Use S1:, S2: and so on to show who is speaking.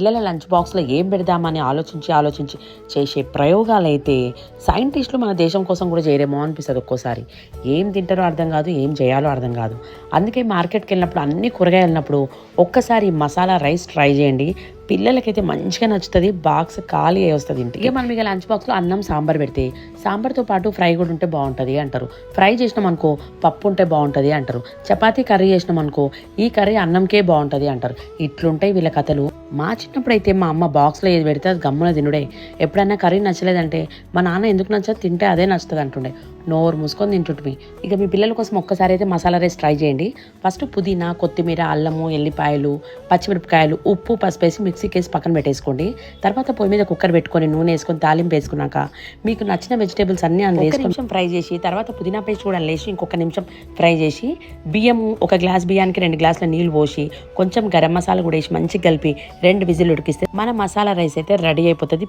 S1: పిల్లల లంచ్ బాక్స్లో ఏం పెడదామని ఆలోచించి చేసే ప్రయోగాలైతే సైంటిస్టులు మన దేశం కోసం కూడా చేయరేమో అనిపిస్తుంది. ఒక్కోసారి ఏం తింటారో అర్థం కాదు, ఏం చేయాలో అర్థం కాదు. అందుకే మార్కెట్కి వెళ్ళినప్పుడు అన్ని కూరగాయలు వెళ్ళినప్పుడు ఒక్కసారి మసాలా రైస్ ట్రై చేయండి. పిల్లలకైతే మంచిగా నచ్చుతుంది, బాక్స్ ఖాళీ అయి వస్తుంది ఇంటికి. ఇక మనం ఇక లంచ్ బాక్స్లో అన్నం సాంబార్ పెడితే సాంబార్తో పాటు ఫ్రై కూడా ఉంటే బాగుంటుంది అంటారు. ఫ్రై చేసినాం అనుకో పప్పు ఉంటే బాగుంటుంది అంటారు. చపాతీ కర్రీ చేసినాం అనుకో ఈ కర్రీ అన్నంకే బాగుంటుంది అంటారు. ఇట్లుంటాయి వీళ్ళ కథలు. మా చిన్నప్పుడు అయితే మా అమ్మ బాక్స్లో ఏది పెడితే అది గమ్మున తినుడే. ఎప్పుడైనా కర్రీ నచ్చలేదంటే మా నాన్న ఎందుకు నచ్చదు, తింటే అదే నచ్చుతుంది అంటుండే. నోరు మూసుకొని తింటుంటివి. ఇక మీ పిల్లల కోసం ఒక్కసారి అయితే మసాలా రైస్ ట్రై చేయండి. ఫస్ట్ పుదీనా, కొత్తిమీర, అల్లము, ఎల్లిపాయలు, పచ్చిమిరపకాయలు, ఉప్పు, పసుపు వేసి మిక్సీకి వేసి పక్కన పెట్టేసుకోండి. తర్వాత పొయ్యి మీద కుక్కర్ పెట్టుకొని నూనె వేసుకొని తాలింపు వేసుకున్నాక మీకు నచ్చిన వెజిటేబుల్స్ అన్నీ అందులో వేసుకొని నిమిషం ఫ్రై చేసి తర్వాత పుదీనా పేస్ట్ కూడా వేసి ఇంకొక నిమిషం ఫ్రై చేసి బియ్యం ఒక గ్లాస్ బియ్యానికి 2 గ్లాసుల నీళ్ళు పోసి కొంచెం గరం మసాలా కూడా వేసి మంచిగా కలిపి 2 విజిల్ ఉడికిస్తే మన మసాలా రైస్ అయితే రెడీ అయిపోతుంది.